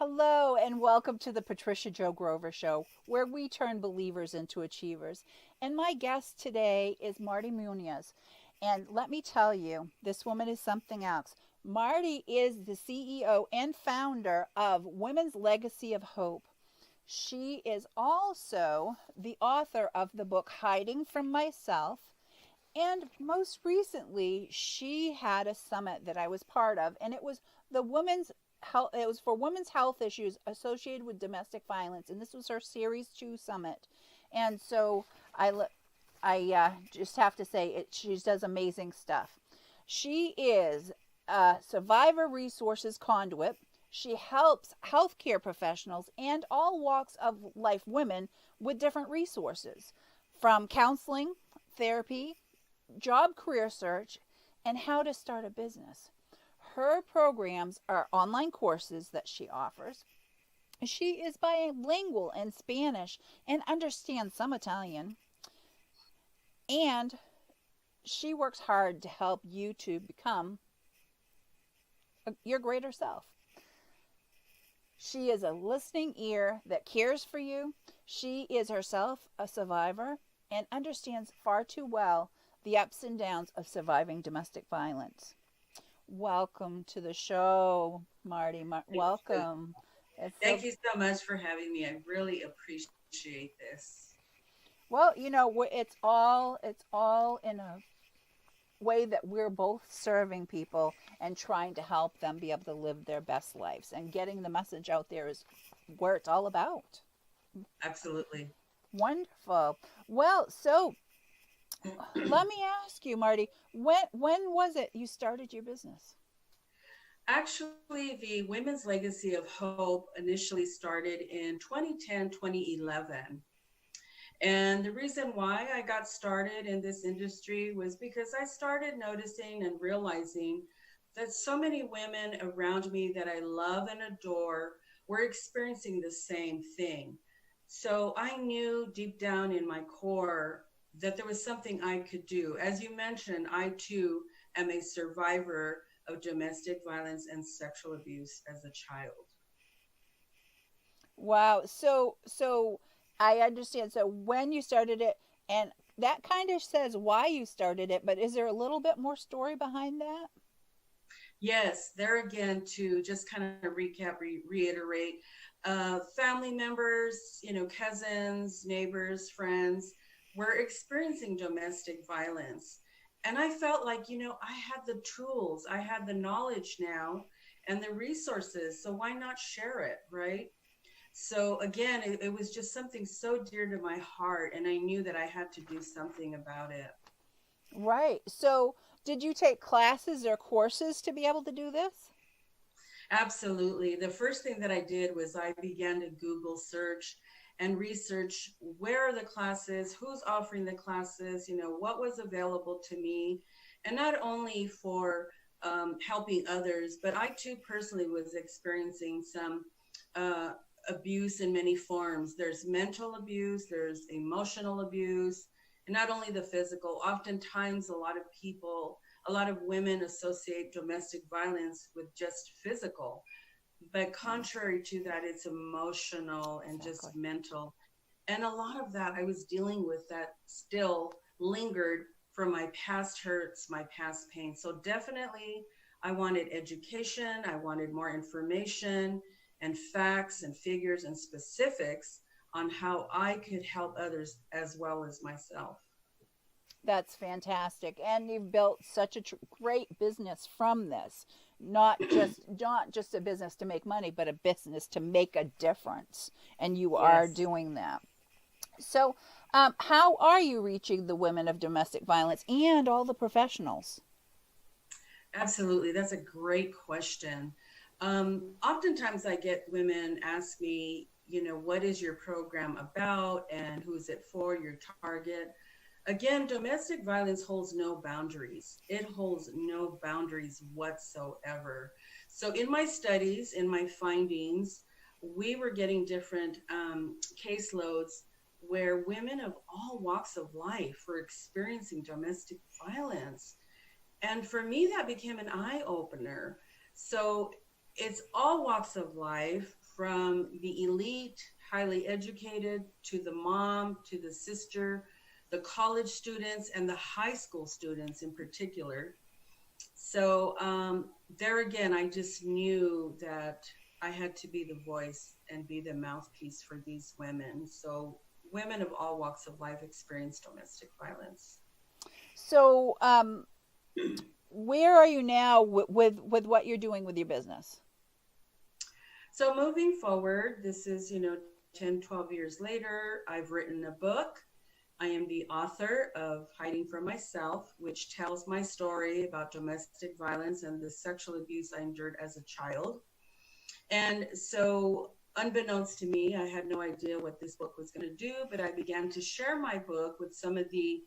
Hello, and welcome to the Patricia Joe Grover Show, where we turn believers into achievers. And my guest today is Marty Munoz. And let me tell you, this woman is something else. Marty is the CEO and founder of Women's Legacy of Hope. She is also the author of the book Hiding from Myself. And most recently, she had a summit that I was part of, and it was the women's health. It was for women's health issues associated with domestic violence, and this was her Series 2 summit. And so I just have to say, she does amazing stuff. She is a survivor resources conduit. She helps healthcare professionals and all walks of life women with different resources, from counseling, therapy, job career search, and how to start a business. Her programs are online courses that she offers. She is bilingual in Spanish and understands some Italian. And she works hard to help you to become your greater self. She is a listening ear that cares for you. She is herself a survivor and understands far too well the ups and downs of surviving domestic violence. Welcome to the show, Marty. Welcome. Thank you so much for having me. I really appreciate this. Well, it's all in a way that we're both serving people and trying to help them be able to live their best lives, and getting the message out there is where it's all about. Absolutely. Wonderful. Well, so let me ask you, Marty, when was it you started your business? Actually, the Women's Legacy of Hope initially started in 2010, 2011. And the reason why I got started in this industry was because I started noticing and realizing that so many women around me that I love and adore were experiencing the same thing. So I knew deep down in my core that there was something I could do. As you mentioned, I too am a survivor of domestic violence and sexual abuse as a child. Wow. So I understand. So when you started it, and that kind of says why you started it, but is there a little bit more story behind that? Yes, there again, to just kind of recap, reiterate, family members, cousins, neighbors, friends were experiencing domestic violence. And I felt like, I had the tools, I had the knowledge now and the resources. So why not share it, right? So again, it was just something so dear to my heart. And I knew that I had to do something about it. Right. So did you take classes or courses to be able to do this? Absolutely. The first thing that I did was I began to Google search and research where are the classes, who's offering the classes, what was available to me. And not only for helping others, but I too personally was experiencing some uh, abuse in many forms. There's mental abuse, there's emotional abuse, and not only the physical. Oftentimes, a lot of women associate domestic violence with just physical, but contrary to that, it's emotional and Exactly. just mental. And a lot of that I was dealing with that still lingered from my past hurts, my past pain. So definitely I wanted education, I wanted more information and facts and figures and specifics on how I could help others as well as myself. That's fantastic. And you've built such a great business from this. Not just a business to make money, but a business to make a difference. And you are Yes. doing that. So, how are you reaching the women of domestic violence and all the professionals? Absolutely. That's a great question. Oftentimes I get women ask me, what is your program about and who's it for, your target? Again, domestic violence holds no boundaries. It holds no boundaries whatsoever. So in my studies, in my findings, we were getting different caseloads where women of all walks of life were experiencing domestic violence. And for me, that became an eye opener. So it's all walks of life from the elite, highly educated, to the mom, to the sister, the college students, and the high school students in particular. So there again, I just knew that I had to be the voice and be the mouthpiece for these women. So women of all walks of life experience domestic violence. So, where are you now with what you're doing with your business? So moving forward, this is, 10, 12 years later, I've written a book. I am the author of Hiding from Myself, which tells my story about domestic violence and the sexual abuse I endured as a child. And so, unbeknownst to me, I had no idea what this book was going to do, but I began to share my book with some of the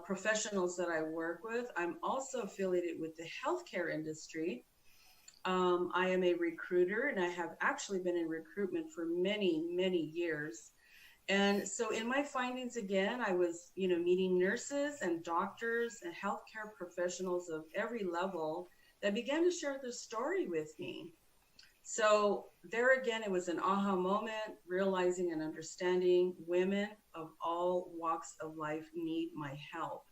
professionals that I work with. I'm also affiliated with the healthcare industry. I am a recruiter, and I have actually been in recruitment for many, many years. And so in my findings, again, I was, meeting nurses and doctors and healthcare professionals of every level that began to share their story with me. So there again, it was an aha moment, realizing and understanding women of all walks of life need my help.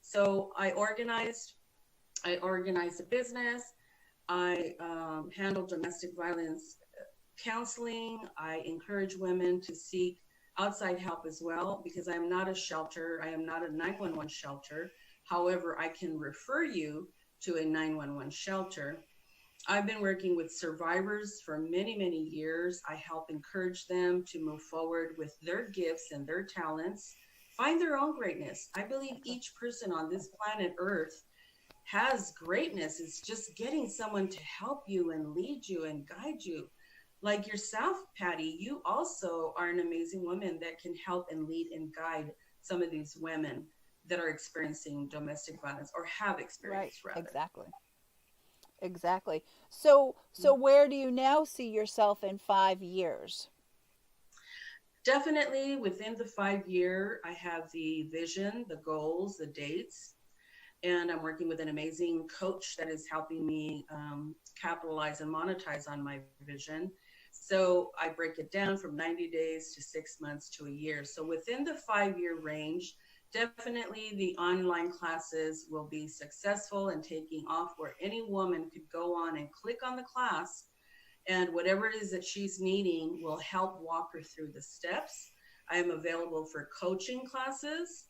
So I organized a business. I handle domestic violence counseling. I encourage women to seek outside help as well, because I am not a shelter. I am not a 911 shelter. However, I can refer you to a 911 shelter. I've been working with survivors for many, many years. I help encourage them to move forward with their gifts and their talents, find their own greatness. I believe each person on this planet Earth has greatness. It's just getting someone to help you and lead you and guide you. Like yourself, Patty, you also are an amazing woman that can help and lead and guide some of these women that are experiencing domestic violence or have experienced, Right, rather. exactly. So where do you now see yourself in 5 years? Definitely within the 5 year, I have the vision, the goals, the dates, and I'm working with an amazing coach that is helping me capitalize and monetize on my vision. So I break it down from 90 days to 6 months to a year. So within the 5 year range, definitely the online classes will be successful and taking off, where any woman could go on and click on the class, and whatever it is that she's needing will help walk her through the steps. I am available for coaching classes.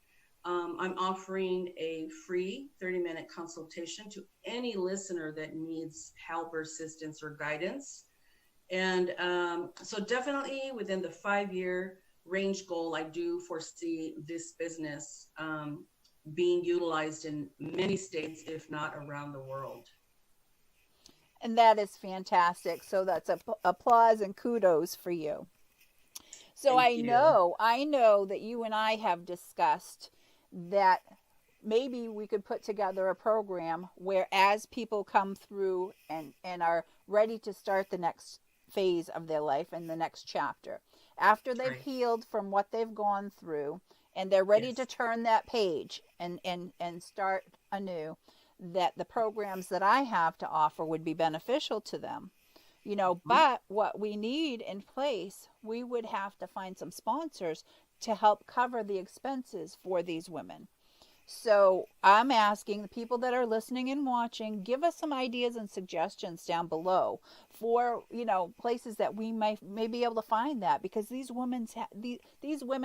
I'm offering a free 30-minute consultation to any listener that needs help or assistance or guidance. And so definitely within the 5 year range goal, I do foresee this business being utilized in many states, if not around the world. And that is fantastic. So that's applause and kudos for you. So Thank you. I know that you and I have discussed that maybe we could put together a program where, as people come through and are ready to start the next phase of their life and the next chapter, after they've Right. healed from what they've gone through and they're ready to Yes. turn that page and start anew, that the programs that I have to offer would be beneficial to them. Mhm. But what we need in place, we would have to find some sponsors to help cover the expenses for these women. So I'm asking the people that are listening and watching, give us some ideas and suggestions down below for, places that we may be able to find that, because these women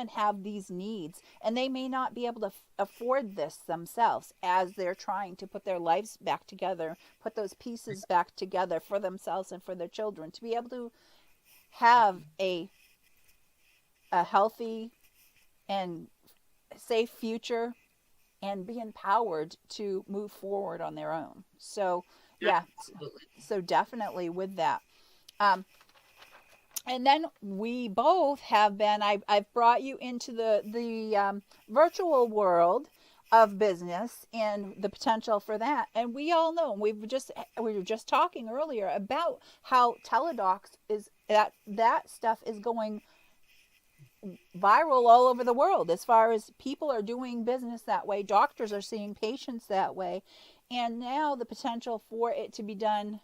have these needs, and they may not be able to afford this themselves as they're trying to put their lives back together, put those pieces back together for themselves and for their children, to be able to have a healthy and safe future and be empowered to move forward on their own. So, yeah, Absolutely. so definitely with that. Um, and then we both have been, I've brought you into the virtual world of business and the potential for that. And we all know, we were just talking earlier about how teledocs is, that stuff is going viral all over the world, as far as people are doing business that way, doctors are seeing patients that way, and now the potential for it to be done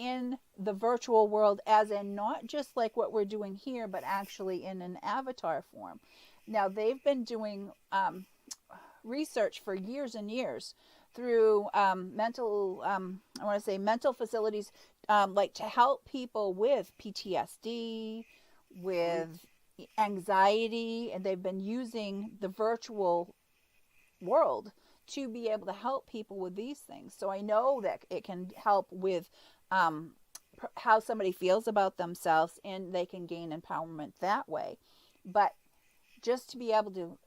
in the virtual world, as in not just like what we're doing here, but actually in an avatar form. Now, they've been doing research for years and years through I want to say mental facilities, like to help people with PTSD, with anxiety, and they've been using the virtual world to be able to help people with these things. So I know that it can help with how somebody feels about themselves, and they can gain empowerment that way. But just to be able to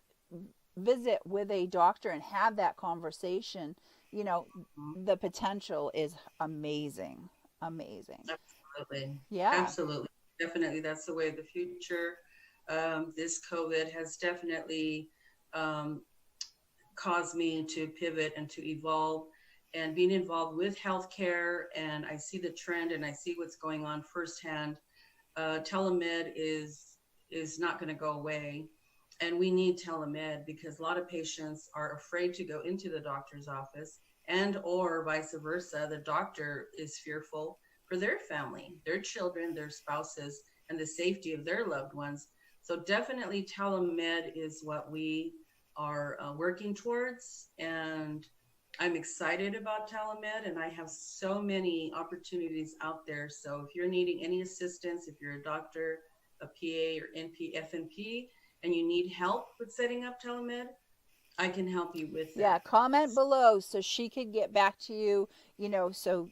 visit with a doctor and have that conversation, the potential is amazing. Amazing. Absolutely. Yeah. Absolutely. Definitely. That's the way of the future. This COVID has definitely um, caused me to pivot and to evolve and being involved with healthcare. And I see the trend and I see what's going on firsthand. Telemed is not going to go away. And we need telemed because a lot of patients are afraid to go into the doctor's office, and or vice versa. The doctor is fearful for their family, their children, their spouses, and the safety of their loved ones. So definitely telemed is what we are working towards. And I'm excited about telemed, and I have so many opportunities out there. So if you're needing any assistance, if you're a doctor, a PA or NP, FNP, and you need help with setting up telemed, I can help you with that. Yeah, comment below so she could get back to you, so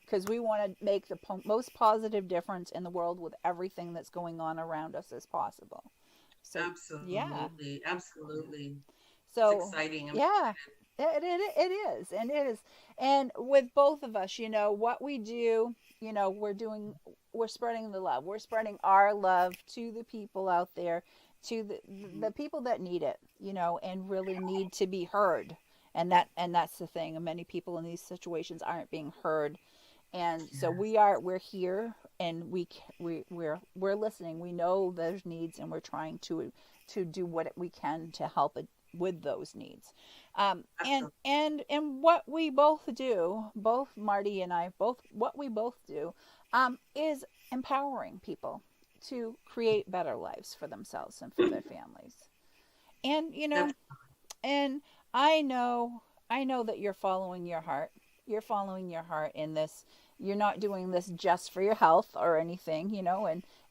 because we want to make the most positive difference in the world with everything that's going on around us as possible. So, yeah. Absolutely. Absolutely. It's So, exciting. I'm yeah, it is. And it is. And with both of us, what we do, we're spreading the love. We're spreading our love to the people out there, to the people that need it, and really need to be heard. And that's the thing. Many people in these situations aren't being heard. And so Yes. we're here, and we're listening. We know there's needs, and we're trying to do what we can to help it with those needs. Absolutely. And what we both do, both Marty and I, both what we both do, is empowering people to create better lives for themselves and for their families. And and I know that you're following your heart. You're following your heart in this. You're not doing this just for your health or anything,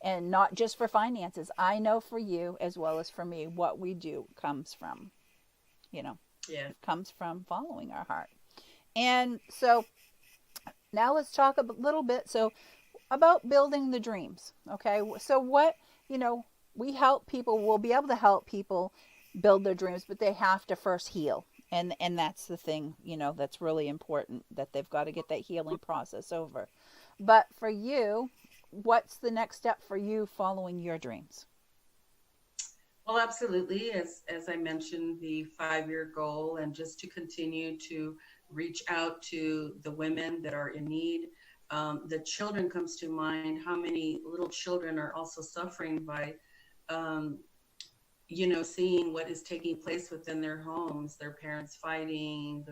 and not just for finances. I know for you as well as for me, what we do comes from, Yeah. it comes from following our heart. And so now let's talk a little bit about building the dreams. Okay, so what we help people. We'll be able to help people build their dreams, but they have to first heal. And that's the thing, that's really important, that they've got to get that healing process over. But for you, what's the next step for you following your dreams? Well, absolutely. As I mentioned, the 5-year goal, and just to continue to reach out to the women that are in need. The children comes to mind. How many little children are also suffering by seeing what is taking place within their homes, their parents fighting,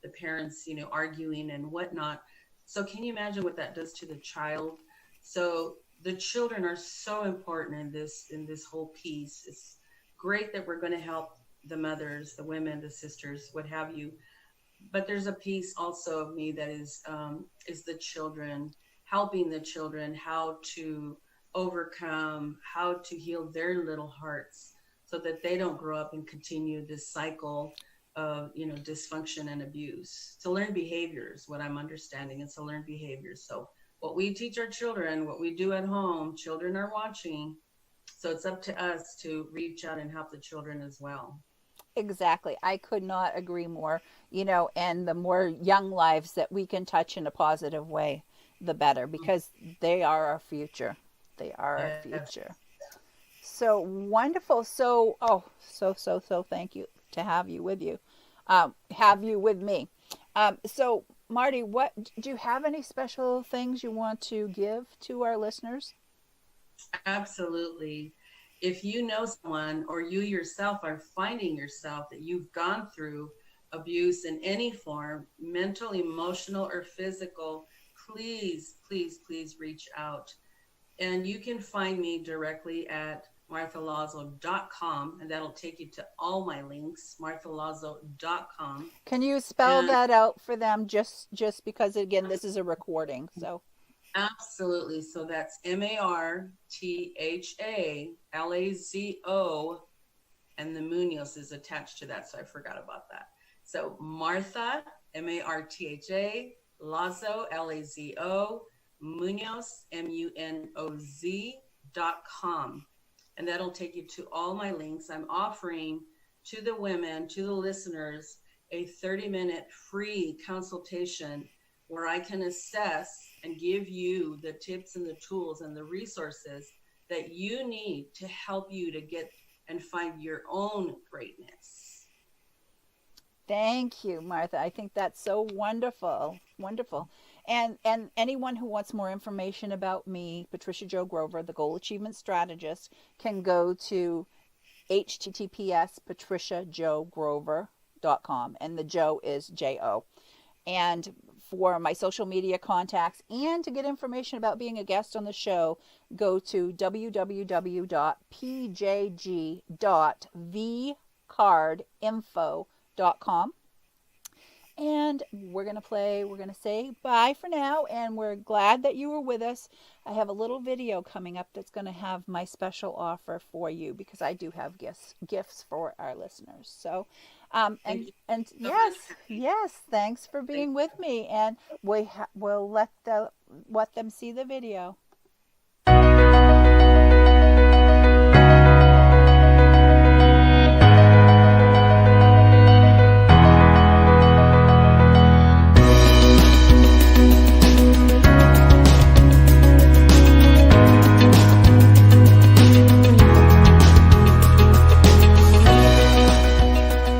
the parents, arguing and whatnot. So can you imagine what that does to the child? So the children are so important in this whole piece. It's great that we're going to help the mothers, the women, the sisters, what have you. But there's a piece also of me that is the children, helping the children how to overcome, how to heal their little hearts, so that they don't grow up and continue this cycle of dysfunction and abuse. To learn behaviors, what I'm understanding, is to learn behaviors. So what we teach our children, what we do at home, children are watching. So it's up to us to reach out and help the children as well. Exactly. I could not agree more. And the more young lives that we can touch in a positive way, the better, because they are our future. They are our Yes. future. So wonderful. So, so thank you to have you with you, have you with me. So Marty, what do you have any special things you want to give to our listeners? Absolutely. If you know someone, or you yourself are finding yourself that you've gone through abuse in any form, mental, emotional, or physical, please, please, please reach out. And you can find me directly at marthalazo.com, and that'll take you to all my links, marthalazo.com. Can you spell And that out for them, just because, again, this is a recording, so. absolutely. So that's Marthalazo, and the Munoz is attached to that, so I forgot about that. So Martha, Martha, Lazo, Lazo, Munoz, Munoz.com. And that'll take you to all my links. I'm offering to the women, to the listeners, a 30-minute free consultation where I can assess and give you the tips and the tools and the resources that you need to help you to get and find your own greatness. Thank you, Martha. I think that's so wonderful. Wonderful. And anyone who wants more information about me, Patricia Jo Grover, the Goal Achievement Strategist, can go to https://patriciajogrover.com, and the Joe is J-O. And for my social media contacts and to get information about being a guest on the show, go to www.pjg.vcardinfo.com. And we're going to say bye for now, and we're glad that you were with us. I have a little video coming up that's going to have my special offer for you, because I do have gifts for our listeners. So, and yes, thanks for being with me, and we'll let them see the video.